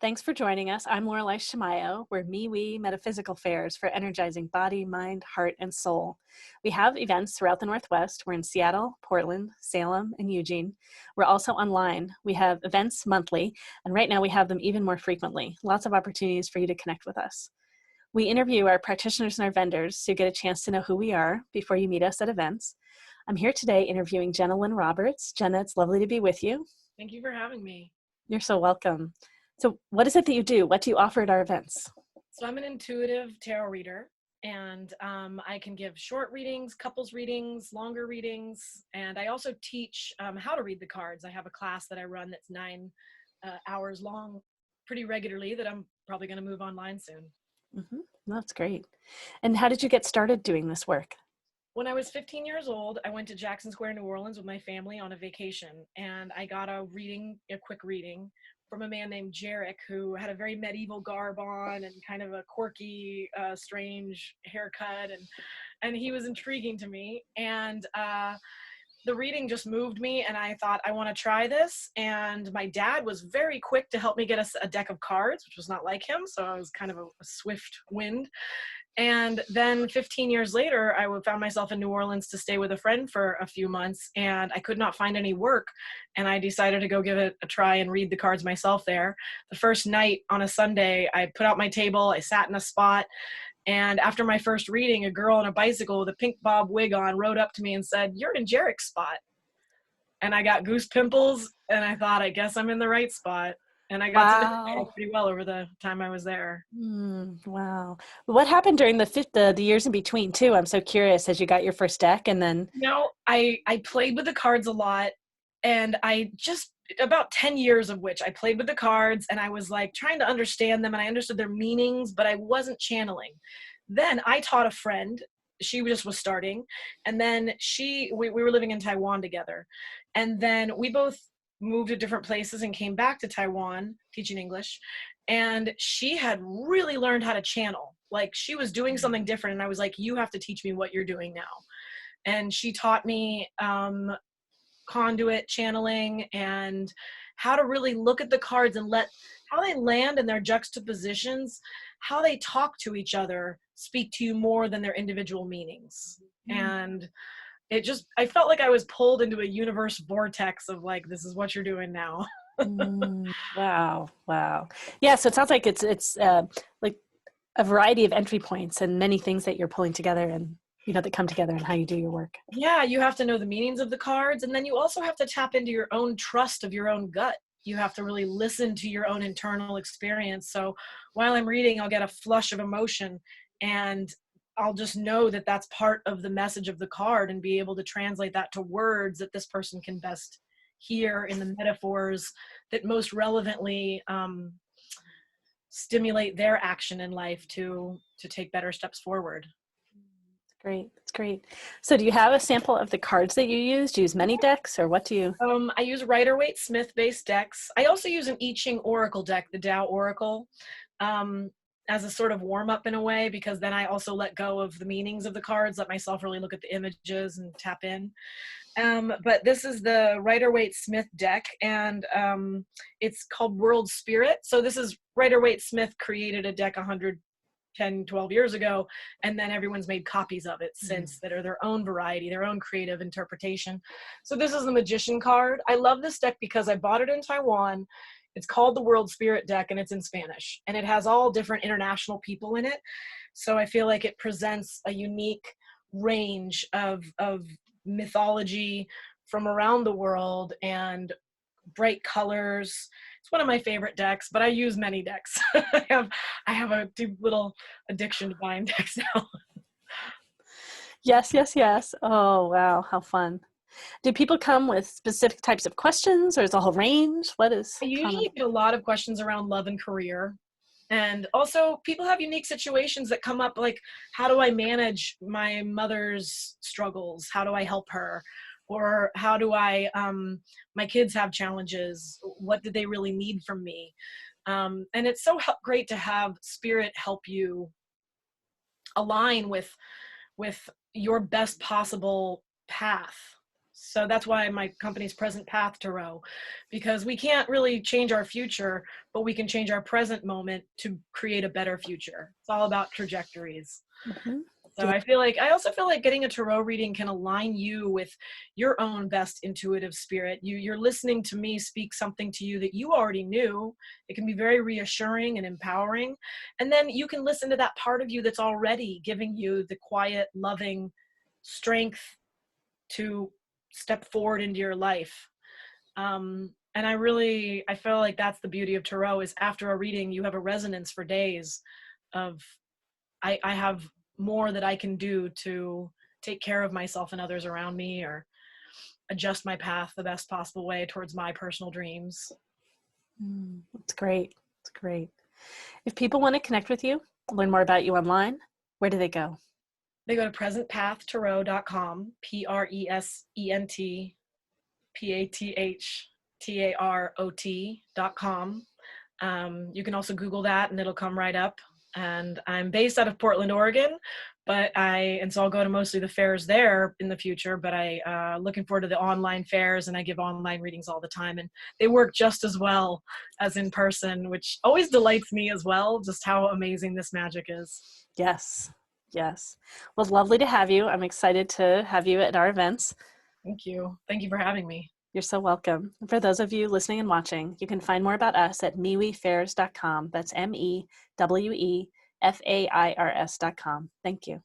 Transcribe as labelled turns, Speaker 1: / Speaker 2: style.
Speaker 1: Thanks for joining us. I'm Lorelei Shamayo. We're MeWe Metaphysical Fairs for energizing body, mind, heart, and soul. We have events throughout the Northwest. We're in Seattle, Portland, Salem, and Eugene. We're also online. We have events monthly, and right now we have them even more frequently. Lots of opportunities for you to connect with us. We interview our practitioners and our vendors so you get a chance to know who we are before you meet us at events. I'm here today interviewing Jenna Lynne Roberts. Jenna, it's lovely to be with you.
Speaker 2: Thank you for having me.
Speaker 1: You're so welcome. So what is it that you do? What do you offer at our events?
Speaker 2: So I'm an intuitive tarot reader, and I can give short readings, couples readings, longer readings, and I also teach how to read the cards. I have a class that I run that's 9 hours long pretty regularly that I'm probably going to move online soon.
Speaker 1: That's great. And how did you get started doing this work?
Speaker 2: When I was 15 years old, I went to Jackson Square, New Orleans with my family on a vacation, and I got a quick reading from a man named Jarek, who had a very medieval garb on and kind of a quirky, strange haircut, and he was intriguing to me. And the reading just moved me, and I thought, I want to try this. And my dad was very quick to help me get us a deck of cards, which was not like him, so I was kind of a swift wind. And then 15 years later, I found myself in New Orleans to stay with a friend for a few months, and I could not find any work. And I decided to go give it a try and read the cards myself there. The first night on a Sunday, I put out my table, I sat in a spot, and after my first reading, a girl on a bicycle with a pink bob wig on rode up to me and said, "You're in Jarek's spot." And I got goose pimples, and I thought, I guess I'm in the right spot. And I got to know
Speaker 1: Wow.
Speaker 2: pretty well over the time I was there.
Speaker 1: Wow. What happened during the years in between too? I'm so curious as you got your first deck and then.
Speaker 2: I played with the cards a lot, and I just about 10 years of which I played with the cards, and I was like trying to understand them, and I understood their meanings, but I wasn't channeling. Then I taught a friend. She just was starting, and then we were living in Taiwan together, and then we both moved to different places and came back to Taiwan teaching English, and she had really learned how to channel. Like, she was doing something different, and I was like, you have to teach me what you're doing now. And she taught me conduit channeling and how to really look at the cards and let how they land in their juxtapositions, how they talk to each other, speak to you more than their individual meanings. And I felt like I was pulled into a universe vortex of like, this is what you're doing now.
Speaker 1: Wow. Yeah, so it sounds like it's like a variety of entry points and many things that you're pulling together and that come together and how you do your work.
Speaker 2: Yeah, you have to know the meanings of the cards, and then you also have to tap into your own trust of your own gut. You have to really listen to your own internal experience. So while I'm reading, I'll get a flush of emotion, and I'll just know that that's part of the message of the card and be able to translate that to words that this person can best hear in the metaphors that most relevantly stimulate their action in life to take better steps forward.
Speaker 1: Great. That's great. So do you have a sample of the cards that you use? Do you use many decks or what do you?
Speaker 2: I use Rider-Waite-Smith based decks. I also use an I Ching Oracle deck, the Tao Oracle, as a sort of warm up in a way, because then I also let go of the meanings of the cards, let myself really look at the images and tap in. But this is the Rider-Waite-Smith deck, and it's called World Spirit. So this is Rider-Waite-Smith created a deck 10, 12 years ago, and then everyone's made copies of it since that are their own variety, their own creative interpretation. So this is the Magician card. I love this deck because I bought it in Taiwan. It's called the World Spirit deck, and it's in Spanish, and it has all different international people in it. So I feel like it presents a unique range of mythology from around the world and bright colors. It's one of my favorite decks, but I use many decks. I have a deep little addiction to buying decks now.
Speaker 1: Yes. Oh, wow. How fun. Do people come with specific types of questions or is a whole range? What is
Speaker 2: I
Speaker 1: common?
Speaker 2: usually get a lot of questions around love and career. And also people have unique situations that come up, like, how do I manage my mother's struggles? How do I help her? Or how do my kids have challenges? What do they really need from me? And it's so great to have spirit help you align with your best possible path. So that's why my company's Present Path Tarot, because we can't really change our future, but we can change our present moment to create a better future. It's all about trajectories.
Speaker 1: Mhm.
Speaker 2: So
Speaker 1: Yeah.
Speaker 2: I also feel like getting a tarot reading can align you with your own best intuitive spirit. You're listening to me speak something to you that you already knew. It can be very reassuring and empowering. And then you can listen to that part of you that's already giving you the quiet, loving strength to step forward into your life. And I feel like that's the beauty of tarot, is after a reading, you have a resonance for days of, I have more that I can do to take care of myself and others around me, or adjust my path the best possible way towards my personal dreams.
Speaker 1: That's great. It's great. If people want to connect with you, learn more about you online, where do they go?
Speaker 2: They go to presentpathtarot.com, presentpathtarot.com. You can also Google that and it'll come right up. And I'm based out of Portland, Oregon, so I'll go to mostly the fairs there in the future, but looking forward to the online fairs, and I give online readings all the time, and they work just as well as in person, which always delights me as well, just how amazing this magic is.
Speaker 1: Yes. Yes. Well, it's lovely to have you. I'm excited to have you at our events.
Speaker 2: Thank you. Thank you for having me.
Speaker 1: You're so welcome. And for those of you listening and watching, you can find more about us at mewefairs.com. That's MEWEFAIRS.com. Thank you.